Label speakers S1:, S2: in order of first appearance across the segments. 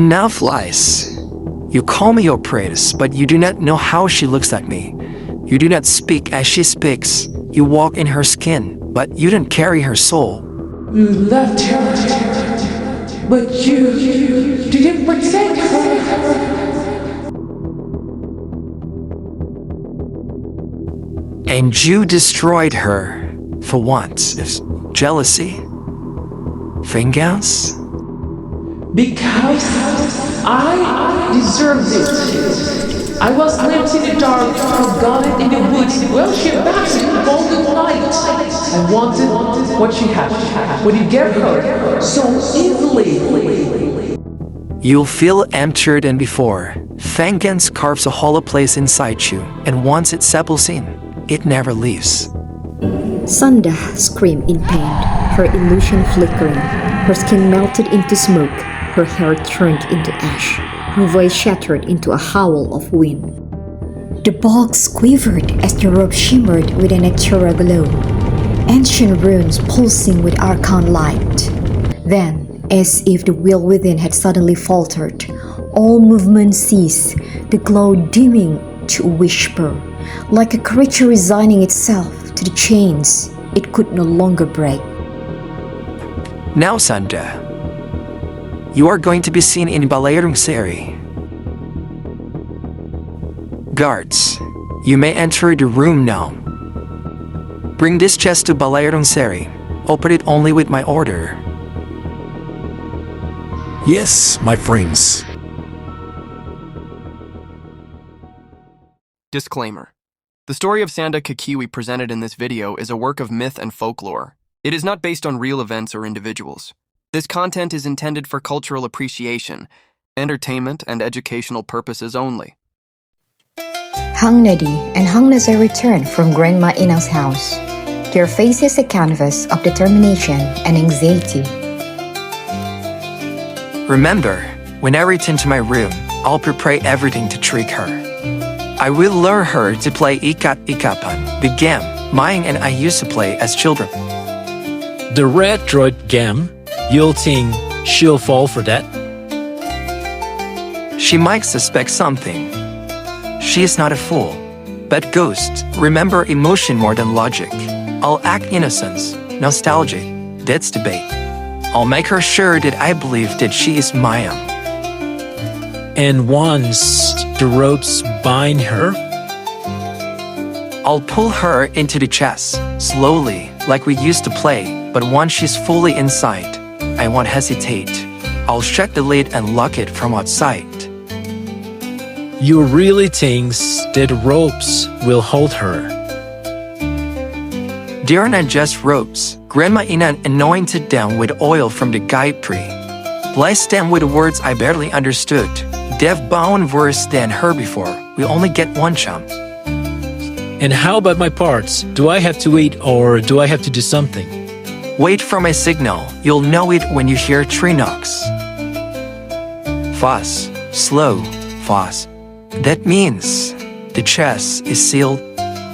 S1: Enough lies. You call me your praise, but you do not know how she looks at me. You do not speak as she speaks. You walk in her skin, but you don't carry her soul.
S2: You left her, but you didn't protect her.
S1: And you destroyed her for what? Jealousy? Vengeance?
S2: Because I deserved it. I was left in the dark, forgotten in the woods, well, she backs in the golden light. I wanted what she had, what you gave her so easily.
S1: You'll feel emptier than before. Vengeance carves a hollow place inside you, and once it settles in, it never leaves.
S3: Sandah screamed in pain, her illusion flickering. Her skin melted into smoke, her hair turned into ash, her voice shattered into a howl of wind. The bogs quivered as the robe shimmered with an antara glow, ancient runes pulsing with arcane light. Then, as if the will within had suddenly faltered, all movement ceased, the glow dimming to a whisper, like a creature resigning itself to the chains it could no longer break.
S1: Now, Sandah, you are going to be seen in Balayarong Seri. Guards, you may enter the room now. Bring this chest to Balayarong Seri. Open it only with my order.
S4: Yes, my friends.
S5: Disclaimer. The story of Sandah Kekiwi presented in this video is a work of myth and folklore. It is not based on real events or individuals. This content is intended for cultural appreciation, entertainment, and educational purposes only.
S3: Hang Nadi and Hang Nadi returned from Grandma Inang's house. Their faces a canvas of determination and anxiety.
S1: Remember, when I return to my room, I'll prepare everything to trick her. I will lure her to play ikat-ikapan, the game Mayang and I used to play as children.
S4: The red droid game, you'll think she'll fall for that?
S1: She might suspect something. She is not a fool. But ghosts remember emotion more than logic. I'll act innocence, nostalgic, that's debate. I'll make her sure that I believe that she is Mayang.
S4: And once the ropes bind her,
S1: I'll pull her into the chest, slowly, like we used to play, but once she's fully inside, I won't hesitate. I'll shut the lid and lock it from outside.
S4: you really think that the ropes will hold her.
S1: They are not just ropes. Grandma Inang anointed them with oil from the Gayatri, blessed them with words I barely understood. They've bound worse than her before. We only get one chance.
S4: And how about my parts? Do I have to wait or do I have to do something?
S1: Wait for my signal. You'll know it when you hear 3 knocks. Fast, slow, fast. That means the chest is sealed.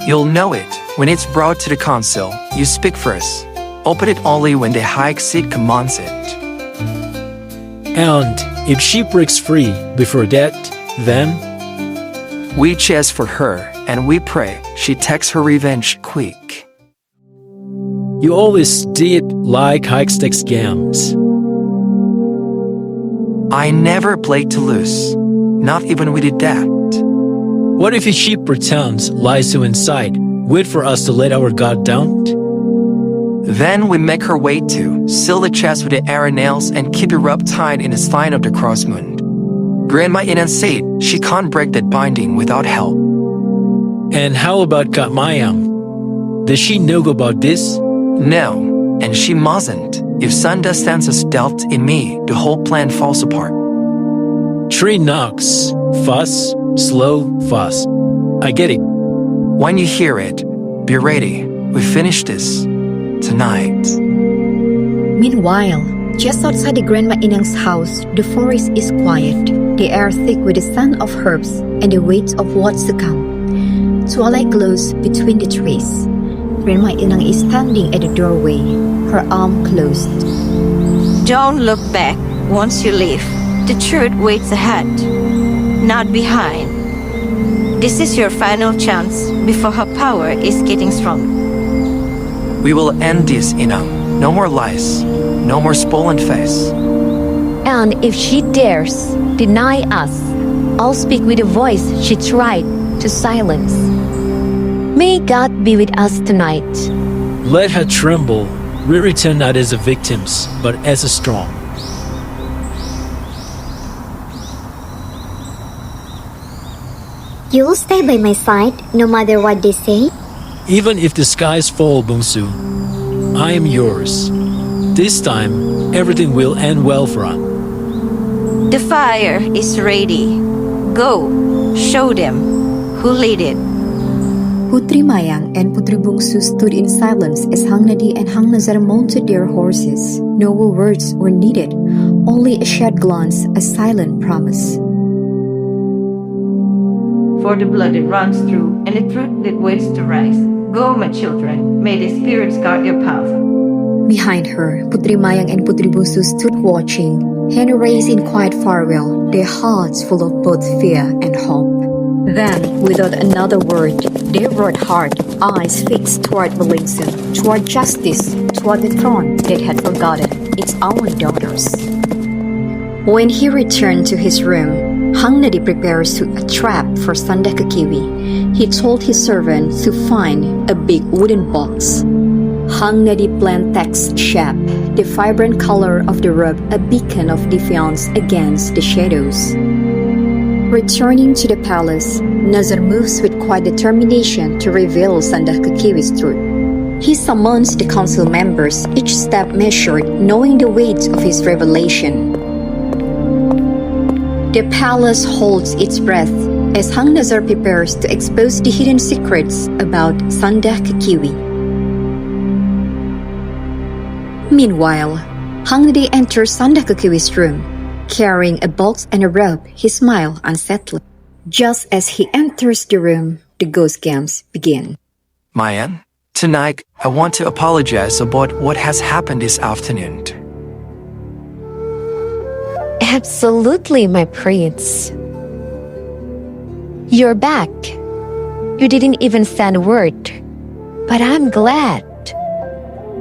S1: You'll know it when it's brought to the council. You speak first. Open it only when the High Exceed commands it.
S4: And if she breaks free before that, then?
S1: We chase for her and we pray she takes her revenge quick.
S4: You always did like high-stakes games.
S1: I never played to lose, not even with the dead.
S4: What if she pretends lies to inside, wait for us to let our guard down?
S1: Then we make her wait to seal the chest with the iron nails and keep it rubbed tight in the spine of the crossmoon. Grandma Inang said she can't break that binding without help.
S4: And how about Kak Mayang? Does she know about this?
S1: No, and she mustn't. If Sandah senses doubt in me, the whole plan falls apart.
S4: 3 knocks. Fast, slow, fast. I get it.
S1: When you hear it, be ready. We finish this tonight.
S3: Meanwhile, just outside the Grandma Inang's house, the forest is quiet, the air thick with the scent of herbs and the weight of what's to come. Twilight glows between the trees. Grandma Inang is standing at the doorway, her arm closed.
S6: Don't look back once you leave. The truth waits ahead, not behind. This is your final chance before her power is getting stronger.
S1: We will end this, no more lies, no more swollen face.
S7: And if she dares deny us, I'll speak with the voice she tried to silence. May God be with us tonight.
S4: Let her tremble. We return not as the victims, but as a strong.
S8: You'll stay by my side, no matter what they say?
S4: Even if the skies fall, Bungsu, I am yours. This time, everything will end well for us.
S6: The fire is ready. Go, show them who lit it.
S3: Putri Mayang and Putri Bungsu stood in silence as Hang Nadi and Hang Nazar mounted their horses. No words were needed, only a shed glance, a silent promise.
S6: For the blood that runs through and the truth that waits to rise. Go, my children, may the spirits guard your path.
S3: Behind her, Putri Mayang and Putri Bungsu stood watching, hand raised in quiet farewell, their hearts full of both fear and hope. Then, without another word, they rode hard, eyes fixed toward Melinsum, toward justice, toward the throne that had forgotten its own daughters. When he returned to his room, Hang Nadi prepares a trap for Sandah Kekiwi. He told his servant to find a big wooden box. Hang Nadi planned text shape, the vibrant color of the robe a beacon of defiance against the shadows. Returning to the palace, Nazar moves with quiet determination to reveal Sandah Kekiwi's truth. He summons the council members, each step measured, knowing the weight of his revelation. The palace holds its breath as Hang Nazar prepares to expose the hidden secrets about Sandah Kekiwi. Meanwhile, Hang Nadi enters Sandah Kekiwi's room. Carrying a box and a robe, he smiled unsettling. Just as he enters the room, the ghost games begin.
S1: Mayan, tonight I want to apologize about what has happened this afternoon.
S7: Absolutely, my prince. You're back. You didn't even send a word. But I'm glad.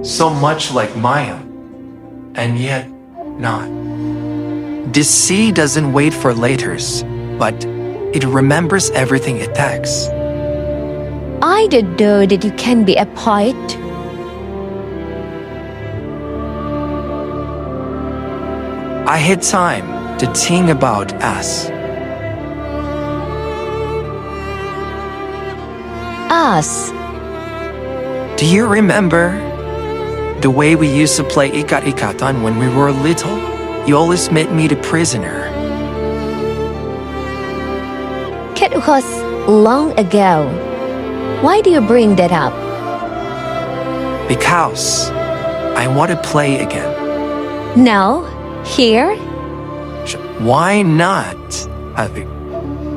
S1: So much like Mayan, and yet not. This sea doesn't wait for laters, but it remembers everything it takes.
S7: I don't know that you can be a poet.
S1: I had time to think about us.
S7: Us.
S1: Do you remember the way we used to play ikat-ikatan when we were little? You always made me the prisoner.
S7: That was long ago. Why do you bring that up?
S1: Because I want to play again.
S7: Now? Here?
S1: Why not?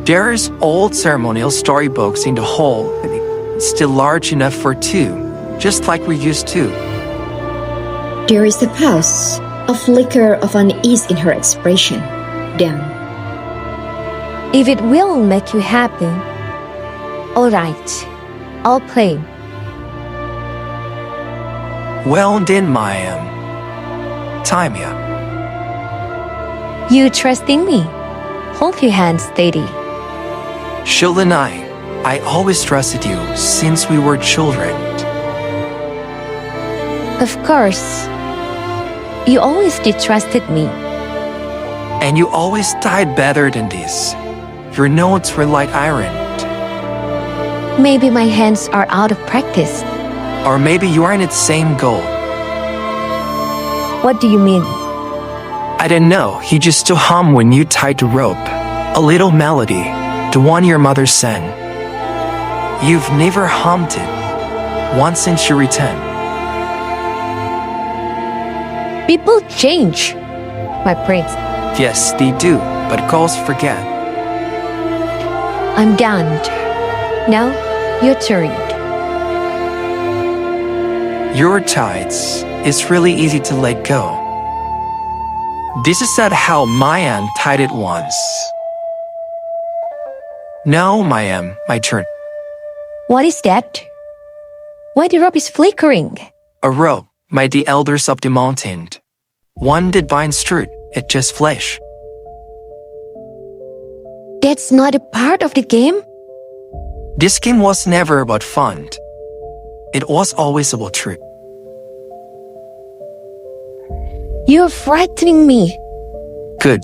S1: There's old ceremonial storybooks in the hall. It's still large enough for two, just like we used to.
S3: There is a pause, a flicker of unease in her expression. Then,
S7: If it will make you happy, all right, I'll play.
S1: Well then, Mayam. Time ya.
S7: You trusting me? Hold your hand steady.
S1: Shul and I always trusted you since we were children.
S7: Of course. You always did trusted me.
S1: And you always died better than this. Your notes were like iron.
S7: Maybe my hands are out of practice.
S1: Or maybe you are in its same goal.
S7: What do you mean?
S1: I don't know, you just to hum when you tied the rope. A little melody, the one your mother sang. You've never hummed it, once since you returned.
S7: People change, my prince.
S1: Yes, they do, but girls forget.
S7: I'm done. Now, your turn.
S1: Your tides, it's really easy to let go. This is at how Mayang tied it once. Now, Mayang, my turn.
S7: What is that? Why the rope is flickering?
S1: A rope, by the elders of the mountain. One that binds truth, it just flesh.
S7: That's not a part of the game?
S1: This game was never about fun. It was always about truth.
S7: You're frightening me.
S1: Good.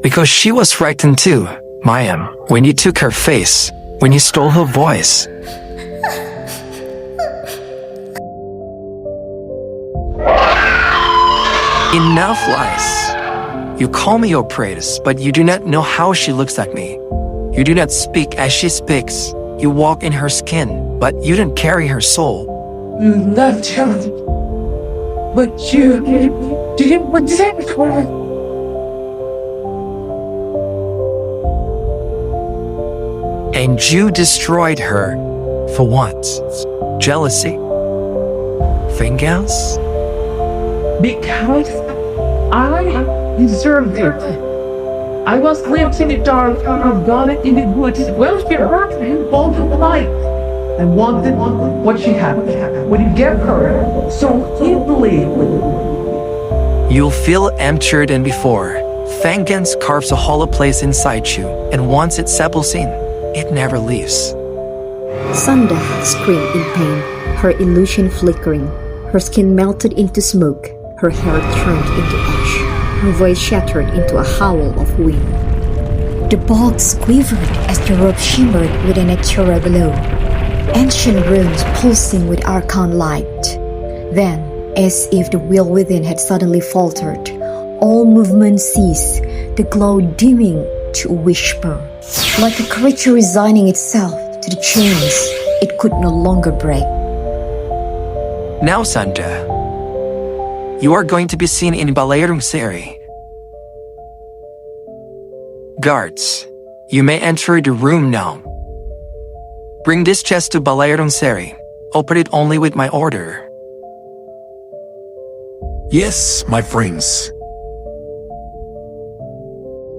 S1: Because she was frightened too, Mayang, when you took her face, when you stole her voice. Enough lies. You call me your praise, but you do not know how she looks at me. You do not speak as she speaks. You walk in her skin, but you don't carry her soul.
S2: You loved her, but you didn't protect her.
S1: And you destroyed her. For what? Jealousy? Vengeance?
S2: Because I deserved it. I was left in the dark, forgotten in the woods. Well, she hurt me all the light. I wanted what she had. When you get her so easily.
S1: You'll feel emptier than before. Vengeance carves a hollow place inside you, and once it settles in, it never leaves.
S3: Sandah screamed in pain, her illusion flickering. Her skin melted into smoke, her hair turned into ash. Her voice shattered into a howl of wind. The bogs quivered as the rope shimmered with an ethereal glow. Ancient runes pulsing with arcane light. Then, as if the will within had suddenly faltered, all movement ceased, the glow dimming to a whisper. Like a creature resigning itself to the chains it could no longer break.
S1: Now, Sandah, you are going to be seen in Balayarong Seri. Guards, you may enter the room now. Bring this chest to Balayarong Seri. Open it only with my order.
S9: Yes, my friends.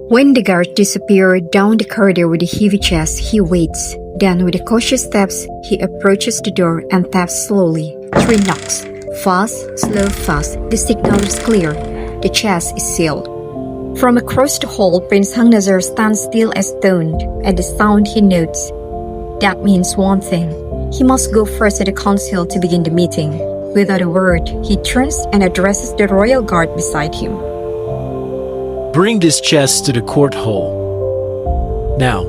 S3: When the guard disappeared down the corridor with the heavy chest, he waits. Then, with the cautious steps, he approaches the door and taps slowly. 3 knocks. Fast, slow, fast. The signal is clear. The chest is sealed. From across the hall, Prince Hang Nadi stands still as stone. At the sound, he notes. That means one thing. He must go first to the council to begin the meeting. Without a word, he turns and addresses the royal guard beside him.
S4: Bring this chest to the court hall. Now.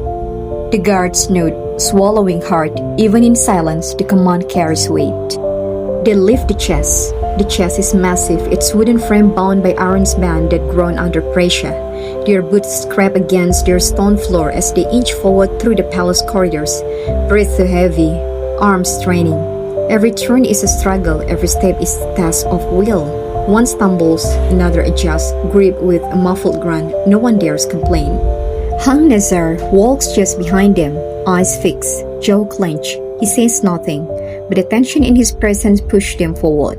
S3: The guards note, swallowing hard. Even in silence, the command carries weight. They lift the chest. The chest is massive, its wooden frame bound by iron bands that groan under pressure. Their boots scrape against their stone floor as they inch forward through the palace corridors. Breath so heavy, arms straining. Every turn is a struggle, every step is a task of will. One stumbles, another adjusts, gripped with a muffled grunt. No one dares complain. Hang Nadi walks just behind them, eyes fixed, jaw clenched. He says nothing, but the tension in his presence pushed them forward.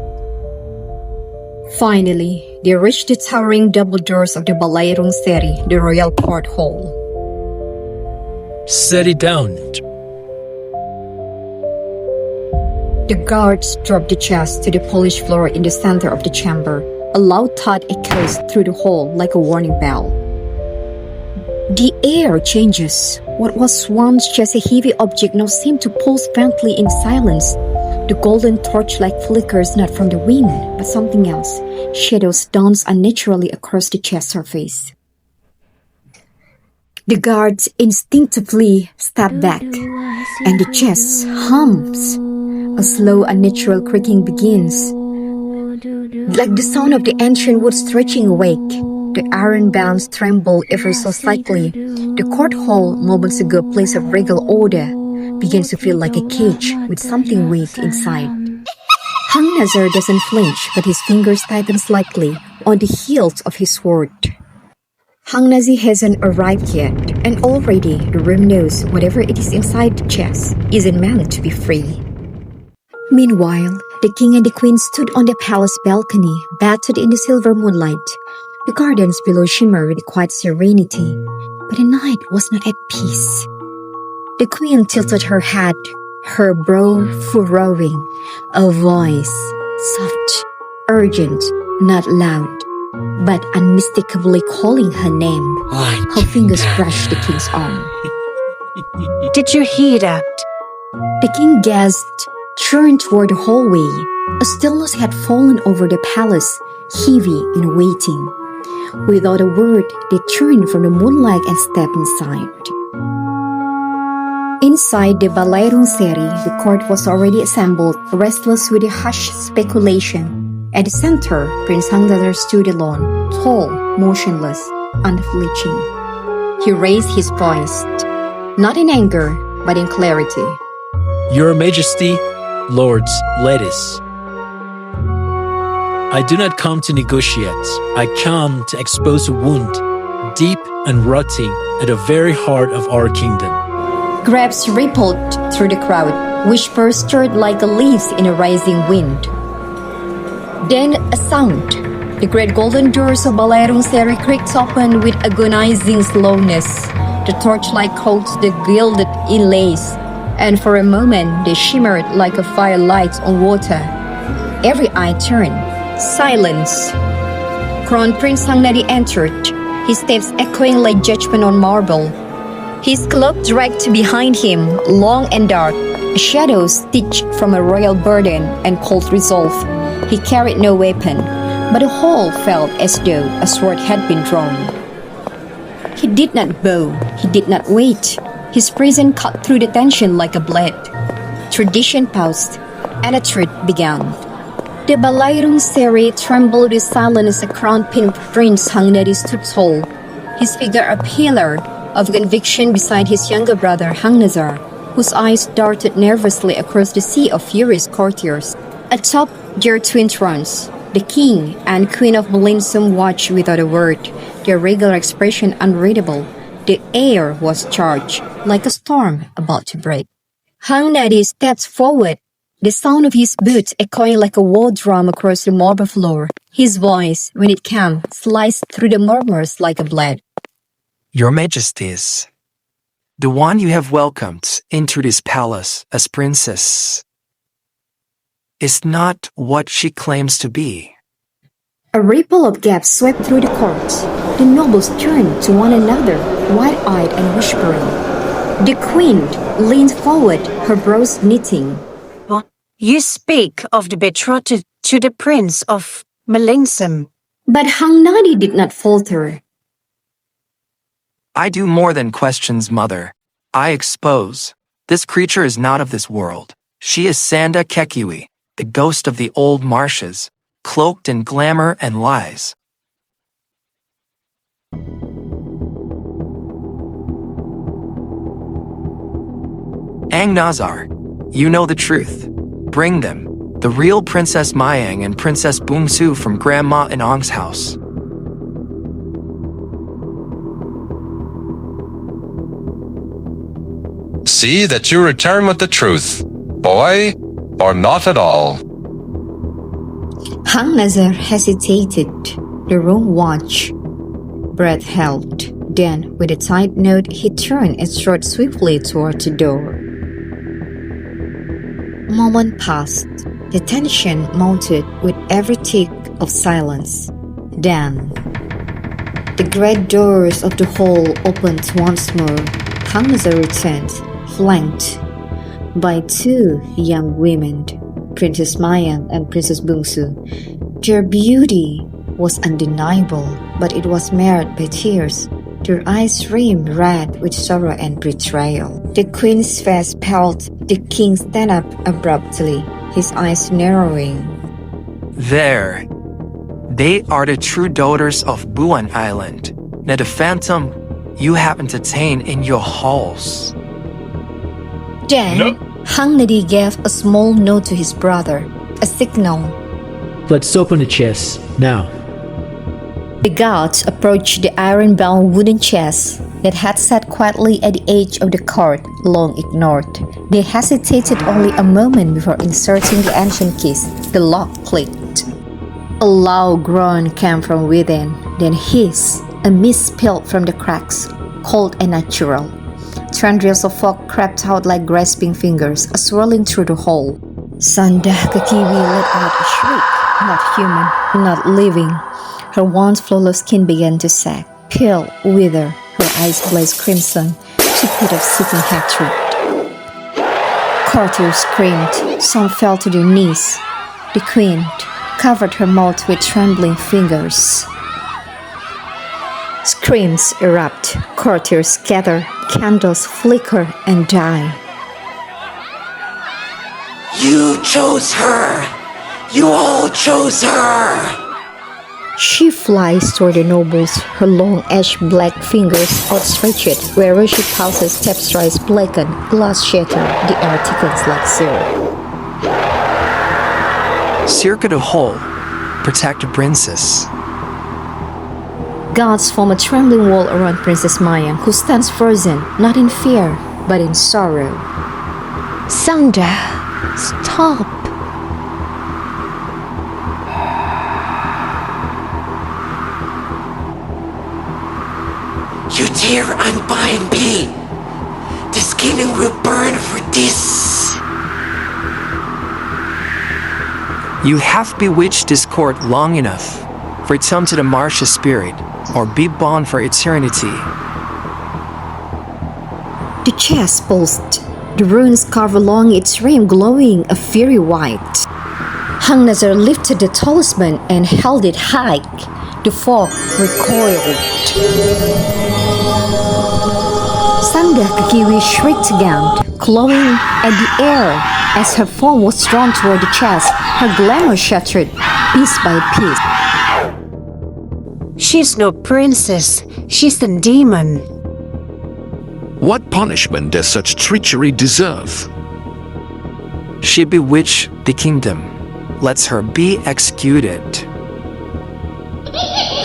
S3: Finally, they reach the towering double doors of the Balayarong Seri, the royal court hall.
S4: Set it down.
S3: The guards drop the chest to the polished floor in the center of the chamber. A loud thud echoes through the hall like a warning bell. The air changes. What was once just a heavy object now seemed to pulse faintly in silence. The golden torchlight flickers not from the wind, but something else. Shadows dance unnaturally across the chest surface. The guards instinctively step back, and the chest hums. A slow, unnatural creaking begins. Like the sound of the ancient wood stretching awake, the iron bands tremble ever so slightly. The court hall, moments ago a place of regal order, begins to feel like a cage with something weight inside. Hang Nadi doesn't flinch, but his fingers tighten slightly on the hilt of his sword. Hang Nadi hasn't arrived yet, and already the room knows whatever it is inside the chest isn't meant to be free. Meanwhile, the king and the queen stood on the palace balcony, bathed in the silver moonlight. The gardens below shimmered with quiet serenity, but the night was not at peace. The queen tilted her head, her brow furrowing, a voice, soft, urgent, not loud, but unmistakably calling her name. Her fingers brushed the king's arm.
S6: Did you hear that?
S3: The king gasped, turned toward the hallway. A stillness had fallen over the palace, heavy and waiting. Without a word, they turned from the moonlight and stepped inside. Inside the Balairungseri, the court was already assembled, restless with a hushed speculation. At the center, Prince Hang Nadi stood alone, tall, motionless, unflinching. He raised his voice, not in anger, but in clarity.
S4: Your Majesty, lords, ladies. I do not come to negotiate. I come to expose a wound, deep and rotting, at the very heart of our kingdom.
S3: Grabs rippled through the crowd, whispers stirred like leaves in a rising wind. Then a sound. The great golden doors of Balairungseri creaked open with agonizing slowness. The torchlight caught the gilded inlays, and for a moment they shimmered like a firelight on water. Every eye turned. Silence. Crown Prince Hang Nadi entered, his steps echoing like judgment on marble. His cloak dragged behind him, long and dark, a shadow stitched from a royal burden and cold resolve. He carried no weapon, but the whole felt as though a sword had been drawn. He did not bow, he did not wait. His presence cut through the tension like a blade. Tradition paused, and a truth began. The Balairungseri trembled with silence as a crowned Prince Hang Nadi stood tall, his figure a pillar of conviction beside his younger brother Hang Nazar, whose eyes darted nervously across the sea of furious courtiers. Atop their twin thrones, the king and queen of Melinsum watched without a word, their regular expression unreadable. The air was charged, like a storm about to break. Hang Nadi stepped forward, the sound of his boots echoing like a war drum across the marble floor. His voice, when it came, sliced through the murmurs like a blade.
S1: Your Majesties, the one you have welcomed into this palace as princess is not what she claims to be.
S3: A ripple of gasps swept through the court. The nobles turned to one another, wide-eyed and whispering. The queen leaned forward, her brows knitting.
S6: You speak of the betrothed to the Prince of Melinsum.
S3: But Hang Nadi did not falter.
S1: I do more than questions, mother. I expose. This creature is not of this world. She is Sandah Kekiwi, the ghost of the old marshes, cloaked in glamour and lies. Ang Nazar, you know the truth. Bring them, the real Princess Mayang and Princess Bungsu from Grandma and Ong's house.
S10: See that you return with the truth, boy, or not at all.
S3: Hang Nazar hesitated. The room watched. Breath held. Then, with a tight note, he turned and strode swiftly toward the door. A moment passed. The tension mounted with every tick of silence. Then, the great doors of the hall opened once more. Hang Nazar returned, flanked by two young women, Princess Mayang and Princess Bungsu. Their beauty was undeniable, but it was marred by tears. Their eyes rimmed red with sorrow and betrayal. The queen's face paled. The king stood up abruptly, his eyes narrowing.
S1: There. They are the true daughters of Buan Island. Now the phantom you have entertained in your halls.
S3: Then, Hang Nadi gave a small nod to his brother, a signal.
S4: Let's open the chest, now.
S3: The guards approached the iron-bound wooden chest that had sat quietly at the edge of the court, long ignored. They hesitated only a moment before inserting the ancient keys. The lock clicked. A loud groan came from within. Then hiss, a mist spilled from the cracks, cold and natural. Tendrils of fog crept out like grasping fingers, swirling through the hole. Sandah Kekiwi let out a shriek, not human, not living. Her once flawless skin began to sag, pale, wither. Her eyes blazed crimson. She could have seeking hatred. Courtiers screamed. Some fell to their knees. The queen covered her mouth with trembling fingers. Screams erupt. Courtiers scatter. Candles flicker and die.
S11: You chose her! You all chose her!
S3: She flies toward the nobles, her long ash-black fingers outstretched. Wherever she passes, tapestries blacken, glass shatter, the air thickens like syrup.
S1: Circuit a hole. Protect the princess.
S3: Gods form a trembling wall around Princess Mayang, who stands frozen, not in fear, but in sorrow.
S7: Sandah, stop.
S11: You dare unbind me! This kingdom will burn for this!
S1: You have bewitched this court long enough. Return to the martial spirit, or be bound for eternity.
S3: The chest pulsed, the runes carved along its rim glowing a fiery white. Hang Nadi lifted the talisman and held it high. The fog recoiled. Sandah Kekiwi shrieked again, clawing at the air as her form was drawn toward the chest. Her glamour shattered, piece by piece.
S12: She's no princess. She's a demon.
S9: What punishment does such treachery deserve?
S1: She bewitched the kingdom. Lets her be executed.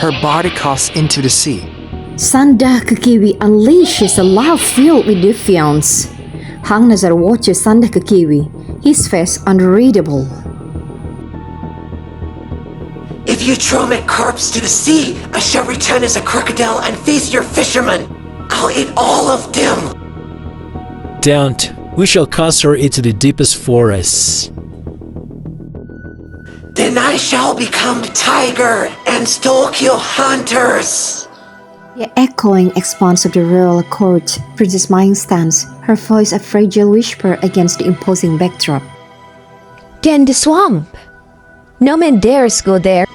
S1: Her body cast into the sea.
S3: Sandah Kekiwi unleashes a laugh filled with defiance. Hang Nadi watches Sandah Kekiwi, his face unreadable.
S11: If you throw my corpse to the sea, I shall return as a crocodile and feast your fishermen. I'll eat all of them.
S4: Don't. We shall cast her into the deepest forests.
S11: Then I shall become the tiger and stalk your hunters.
S3: The echoing expanse of the royal court, Princess Mayang stands, her voice a fragile whisper against the imposing backdrop.
S7: Then the swamp. No man dares go there.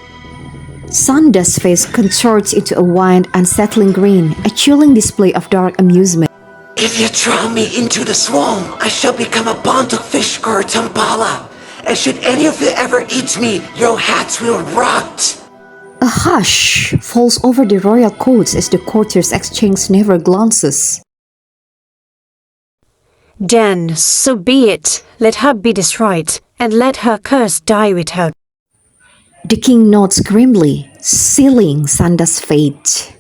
S3: Sandah's face contorts into a wild, unsettling grin, a chilling display of dark amusement.
S11: If you throw me into the swamp, I shall become a bundle of fish or tambala. And should any of you ever eat me, your heads will rot.
S3: A hush falls over the royal courts as the courtiers exchange never glances.
S12: Then, so be it. Let her be destroyed, and let her curse die with her.
S3: The king nods grimly, sealing Sandah's fate.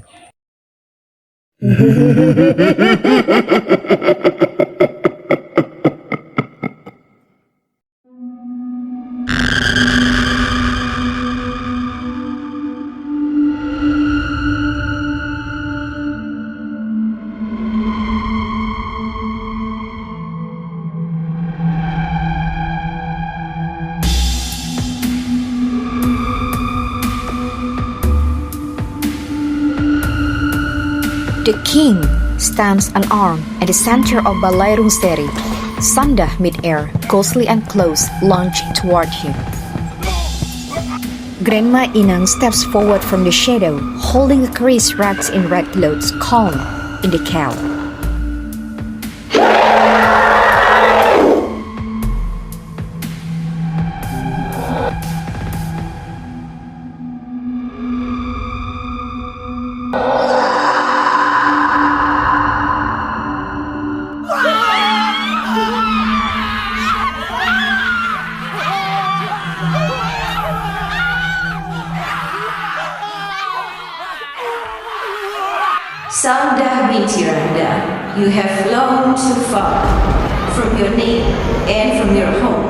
S3: The king stands unarmed at the center of Balairung Seri. Sandah mid-air, ghostly and close, launching toward him. Grandma Inang steps forward from the shadow, holding a crease wrapped in red clothes, calm in the cow.
S6: Sandah binti Randa, you have flown too far from your name and from your home.